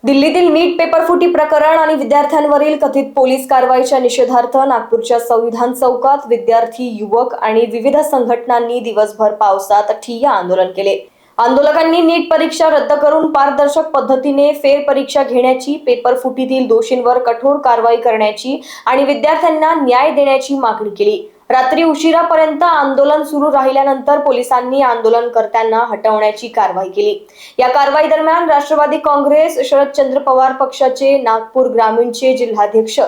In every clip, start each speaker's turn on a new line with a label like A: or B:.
A: दिल्लीतील नीट पेपरफुटी प्रकरण आणि विद्यार्थ्यांवरील कथित पोलीस कारवाईच्या निषेधार्थ नागपूरच्या संविधान चौकात विद्यार्थी, युवक आणि विविध संघटनांनी दिवसभर पावसात ठिय्या आंदोलन केले। आंदोलकांनी नीट परीक्षा रद्द करून पारदर्शक पद्धतीने फेर परीक्षा घेण्याची, पेपरफुटीतील दोषींवर कठोर कारवाई करण्याची आणि विद्यार्थ्यांना न्याय देण्याची मागणी केली। रात्री उशिरापर्यंत आंदोलन सुरू राहिल्यानंतर पोलिसांनी आंदोलनकर्त्यांना हटवण्याची कारवाई केली। या कारवाई दरम्यान राष्ट्रवादी काँग्रेस, शरदचंद्र पवार पक्षाचे नागपूर ग्रामीणचे जिल्हाध्यक्ष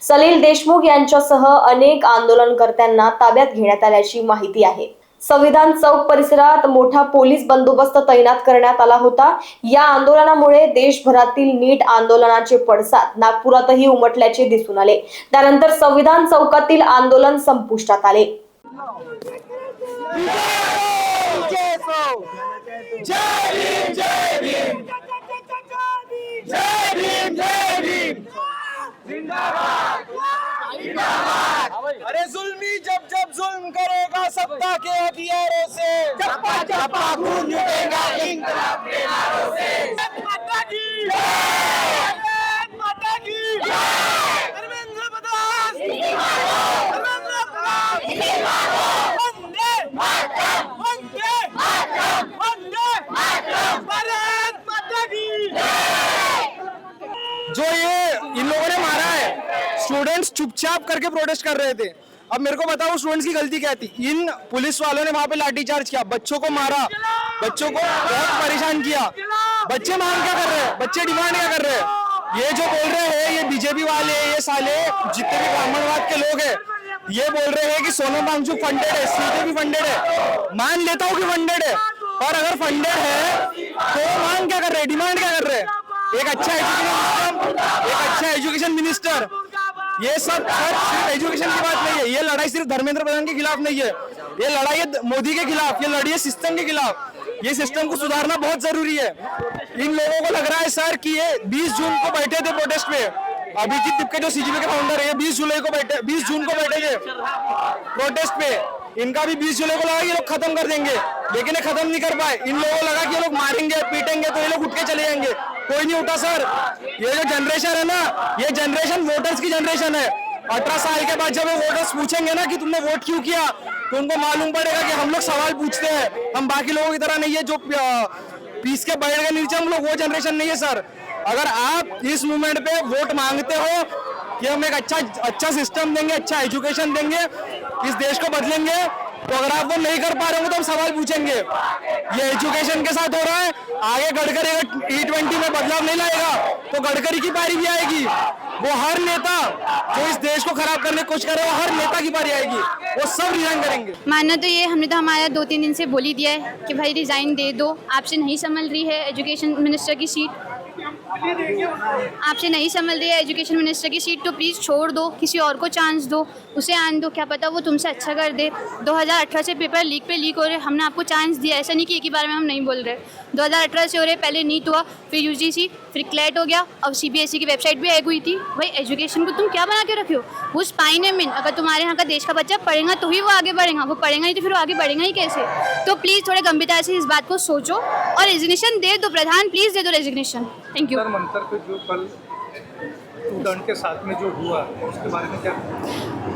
A: सलील देशमुख यांच्यासह अनेक आंदोलनकर्त्यांना ताब्यात घेण्यात आल्याची माहिती आहे। संविधान चौक परिसरात मोठा पोलीस बंदोबस्त तैनात करण्यात आला होता। या आंदोलनामुळे देशभरातील नीट आंदोलनाचे पडसाद नागपुरातही उमटल्याचे दिसून आले। त्यानंतर संविधान चौकातील आंदोलन संपुष्टात आले।
B: अरे जुल्मी जब जब जुल्म करेगा सत्ता के हथियारों से, चप्पा चप्पा खून निकलेगा इंकलाब के नारों से। माता की जय, माता की जय। धर्मेंद्र प्रधान धर्मेंद्र प्रधान वंदे मातरम, वंदे मातरम, वंदे मातरम। भारत माता की जय। जो ये इन लोगों ने मारा है, स्टूडेंट्स चुपचाप करके प्रोटेस्ट कर रहे थे। अब मेरे को बताओ स्टूडेंट्स की गलती क्या थी? इन पुलिस वालों ने वहां पे लाठीचार्ज किया, बच्चों को मारा, बच्चों को बहुत परेशान किया। बच्चे मांग क्या कर रहे हैं? बच्चे डिमांड क्या कर रहे हैं? ये जो बोल रहे हैं ये बीजेपी वाले, ये साले जितने भी ब्राह्मणवाद के लोग हैं, ये बोल रहे हैं कि सोनम वांगचुक फंडेड है, सीधे भी फंडेड है। मान लेता हूँ कि फंडेड है, और अगर फंडेड है तो मांग क्या कर रहे हैं, डिमांड क्या कर रहे हैं? एक अच्छा एजुकेशन मिनिस्टर। ये सब सिर्फ एजुकेशन की बात नहीं है, ये लड़ाई सिर्फ धर्मेंद्र प्रधान के खिलाफ नहीं है, ये लड़ाई है मोदी के खिलाफ, ये लड़ाई है सिस्टम के खिलाफ। ये सिस्टम को सुधारना बहुत जरूरी है। इन लोगों को लग रहा है सर कि ये 20 जून को बैठे थे प्रोटेस्ट पे, अभिजीत तिपके जो सीजीपी के फाउंडर है, ये 20 जून को बैठे थे प्रोटेस्ट पे। इनका भी 20 जुलाई को लगा कि ये लोग खत्म कर देंगे, लेकिन ये खत्म नहीं कर पाए। इन लोगों को लगा कि ये लोग मारेंगे, पीटेंगे तो ये लोग उठ के चले जाएंगे, कोई नहीं उठा सर। ये जो जनरेशन है ना, ये जनरेशन वोटर्स की जनरेशन है। 18 साल के बाद जब वो वोटर्स पूछेंगे ना कि तुमने वोट क्यों किया, तो उनको मालूम पड़ेगा कि हम लोग सवाल पूछते हैं, हम बाकी लोगों की तरह नहीं है जो पीस के बैठ गए नीचे। हम लोग वो जनरेशन नहीं है सर। अगर आप इस मूवमेंट पे वोट मांगते हो कि हम एक अच्छा सिस्टम देंगे, अच्छा एजुकेशन देंगे, इस देश को बदलेंगे, तो अगर आप वो नहीं कर पा रहे हो तो हम सवाल पूछेंगे। ये एजुकेशन के साथ हो रहा है, आगे गडकरी अगर T20 में बदलाव नहीं लाएगा तो गडकरी की बारी भी आएगी। वो हर नेता जो इस देश को खराब करने की कोशिश करे, वो हर नेता की बारी आएगी, वो सब रिजाइन करेंगे।
C: मानना तो ये, हमने तो हमारा 2-3 दिन से बोल ही दिया है कि भाई रिजाइन दे दो, आपसे नहीं संभल रही है एजुकेशन मिनिस्टर की सीट, आपसे नहीं संभल रही है एजुकेशन मिनिस्टर की सीट, तो प्लीज़ छोड़ दो, किसी और को चांस दो, उसे आने दो, क्या पता वो तुमसे अच्छा कर दे। 2018 से पेपर लीक पे लीक हो रहे, हमने आपको चांस दिया, ऐसा नहीं कि एक ही बार में हम नहीं बोल रहे। 2018 से हो रहे, पहले नीट हुआ, फिर यूजीसी, फिर क्लैट हो गया, अब सीबीएसई की वेबसाइट भी हैक हुई थी। भाई एजुकेशन को तुम क्या बना के रखे हो? वो स्पाइन है मेन। अगर तुम्हारे यहाँ का देश का बच्चा पढ़ेगा तो ही वो आगे बढ़ेगा, वो पढ़ेगा नहीं तो फिर वो आगे बढ़ेगा ही कैसे? तो प्लीज़ थोड़े गंभीरता से इस बात को सोचो और रेजिग्नेशन दे दो, प्रधान प्लीज़ दे दो रेजिग्नेशन। Thank you.
D: मंतर पे जो कल स्टूडेंट के साथ में जो हुआ उसके बारे में क्या?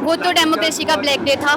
C: वो तो डेमोक्रेसी का ब्लैक डे था।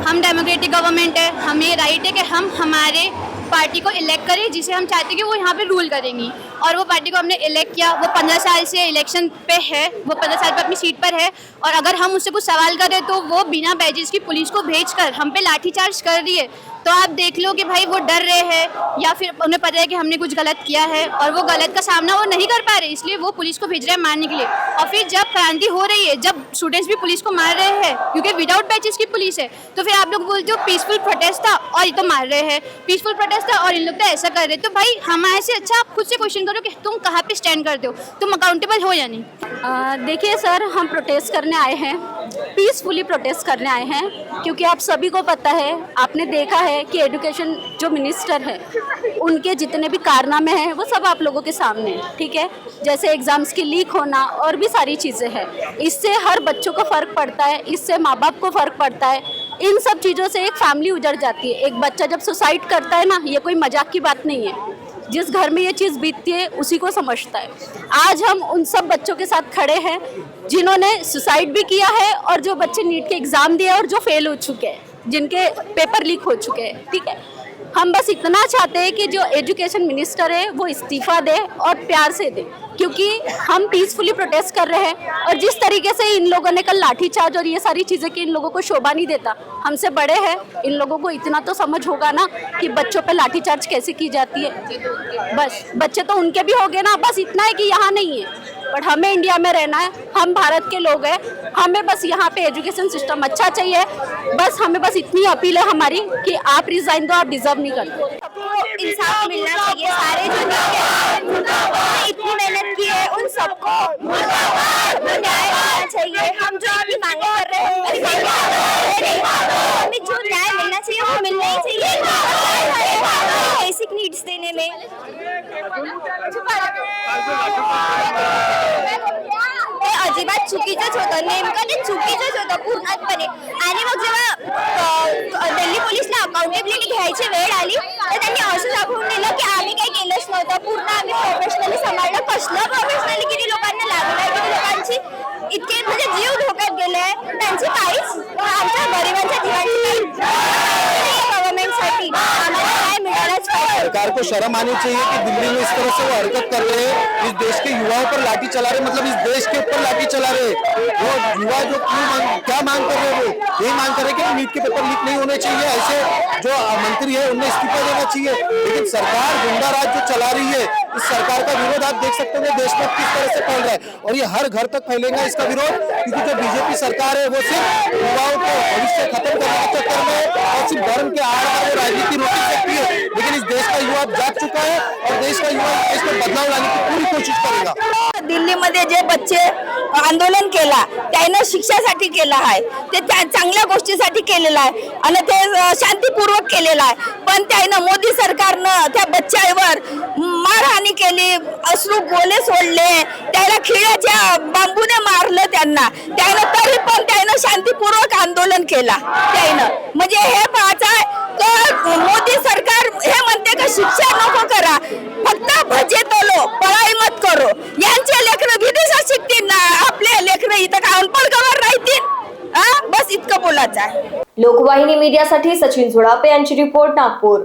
C: हम डेमोक्रेटिक गवर्नमेंट है, हमें राइट है कि हम हमारे पार्टी को इलेक्ट करें जिसे हम चाहते हैं कि वो यहाँ पे रूल करेंगी, और वो पार्टी को हमने इलेक्ट किया। वो 15 साल से इलेक्शन पे है, वो 15 साल पे अपनी सीट पर है, और अगर हम उससे कुछ सवाल करें तो वो बिना बैजेस की पुलिस को भेजकर हम पे लाठीचार्ज कर रही है। तो आप देख लो कि भाई वो डर रहे हैं या फिर उन्हें पता है कि हमने कुछ गलत किया है और वो गलत का सामना वो नहीं कर पा रहे, इसलिए वो पुलिस को भेज रहे हैं मारने के लिए। और फिर जब क्रांति हो रही है, जब स्टूडेंट्स भी पुलिस को मार रहे हैं क्योंकि विदाउट बैचेस की पुलिस है, तो फिर आप लोग बोलते हो पीसफुल प्रोटेस्ट था और ये तो मार रहे हैं, पीसफुल प्रोटेस्ट था और इन लोग तो ऐसा कर रहे हैं। तो भाई हमारे से अच्छा आप खुद से क्वेश्चन करो कि तुम कहाँ पे स्टैंड करते हो, तुम अकाउंटेबल हो या नहीं।
E: देखिए सर, हम प्रोटेस्ट करने आए हैं, पीसफुली प्रोटेस्ट करने आए हैं, क्योंकि आप सभी को पता है, आपने देखा है कि एजुकेशन जो मिनिस्टर है उनके जितने भी कारनामे हैं वो सब आप लोगों के सामने है, ठीक है। जैसे एग्ज़ाम्स की लीक होना और भी सारी चीज़ें हैं, इससे हर बच्चों को फ़र्क पड़ता है, इससे माँ बाप को फ़र्क पड़ता है। इन सब चीज़ों से एक फैमिली उजड़ जाती है। एक बच्चा जब सुसाइड करता है ना, ये कोई मजाक की बात नहीं है। जिस घर में ये चीज़ बीतती है उसी को समझता है। आज हम उन सब बच्चों के साथ खड़े हैं जिन्होंने सुसाइड भी किया है और जो बच्चे नीट के एग्ज़ाम दिए और जो फेल हो चुके हैं, जिनके पेपर लीक हो चुके हैं। ठीक है, हम बस इतना चाहते हैं कि जो एजुकेशन मिनिस्टर है वो इस्तीफा दे और प्यार से दे, क्योंकि हम पीसफुली प्रोटेस्ट कर रहे हैं। और जिस तरीके से इन लोगों ने कल लाठीचार्ज और ये सारी चीज़ें की, इन लोगों को शोभा नहीं देता। हमसे बड़े हैं, इन लोगों को इतना तो समझ होगा ना कि बच्चों पे लाठीचार्ज कैसे की जाती है। बस बच्चे तो उनके भी हो गए ना, बस इतना है कि यहाँ नहीं है, बट हमें इंडिया में रहना है, हम भारत के लोग हैं, हमें बस यहाँ पे एजुकेशन सिस्टम अच्छा चाहिए। बस हमें बस इतनी अपील है हमारी कि आप रिजाइन दो, आप डिजर्व नहीं करते।
F: इंसाफ मिलना चाहिए। सारे जो जिन्होंने इतनी मेहनत की है उन सबको न्याय मिलना चाहिए। हम जो अभी मांगे कर रहे हैं हमें जो न्याय मिलना चाहिए वो मिलना ही चाहिए। बेसिक नीड्स देने में हे अजिबात चुकीचंच होतं, नेमकं ते चुकीचंच होतं पूर्णपणे। आणि मग जेव्हा दिल्ली पोलिसला अकाउंटेबिलिटी घ्यायची वेळ आली तर त्यांनी असं दाखवून दिलं की आम्ही काही केलंच नव्हतं, पूर्ण आम्ही प्रोफेशनली सांभाळलं। कसलं प्रोफेशनली, किती लोकांना लागलं, किती लोकांची इतके म्हणजे जीव धोक्यात गेले, त्यांची काहीच आमच्या गरिबांच्या जीवाची गव्हर्नमेंटसाठी आम्हाला काय मिळालंच पाहिजे।
G: सरकार को शर्म आनी चाहिए कि दिल्ली में इस तरह से वो हरकत कर रहे हैं, इस देश के युवाओं पर लाठी चला रहे, मतलब इस देश के ऊपर लाठी चला रहे। वो युवा जो क्या मांग कर रहे हैं, वो यही मांग कर रहे हैं कि नीट के पेपर लीक नहीं होने चाहिए। ऐसे जो मंत्री है उन्हें इस्तीफा देना चाहिए। लेकिन सरकार गुंडा राज जो चला रही है, इस सरकार का विरोध आप देख सकते हैं देश में किस तरह से फैल रहा है, और ये हर घर तक फैलेगा इसका विरोध। क्योंकि जो बीजेपी सरकार है वो सिर्फ युवाओं को भविष्य खत्म करने के चक्कर में और सिर्फ धर्म के आड़ पर वो राजनीति रोक सकती है। लेकिन इस देश का युवा जाग चुका है और देश का युवा इसमें बदलाव लाने की पूरी कोशिश करेगा।
F: दिल्लीमध्ये जे बच्चे आंदोलन केला त्यानं शिक्षासाठी केलं आहे, ते त्या चांगल्या गोष्टीसाठी केलेलं आहे आणि ते शांतीपूर्वक केलेलं आहे। पण त्यानं मोदी सरकारनं त्या बच्च्यावर मारहाणी केली, अश्रू गोले सोडले, त्याला खिळ्याच्या बांबूने मारलं त्यांना, त्यानं तरी पण त्यानं शांतीपूर्वक आंदोलन केला त्यानं। म्हणजे हे पाहताय तर मोदी सरकार हे म्हणते की शिक्षा नको करा, फक्त भजे तोलो पळाई मत करो। यांचे लेकरं विदेशात शिकतील ना, आपले लेकरं इथं काय अनपढ गवर राहतील? बस इतकं बोलायचं आहे।
A: लोकवाहिनी मीडियासाठी सचिन झोडापे यांची रिपोर्ट, नागपूर।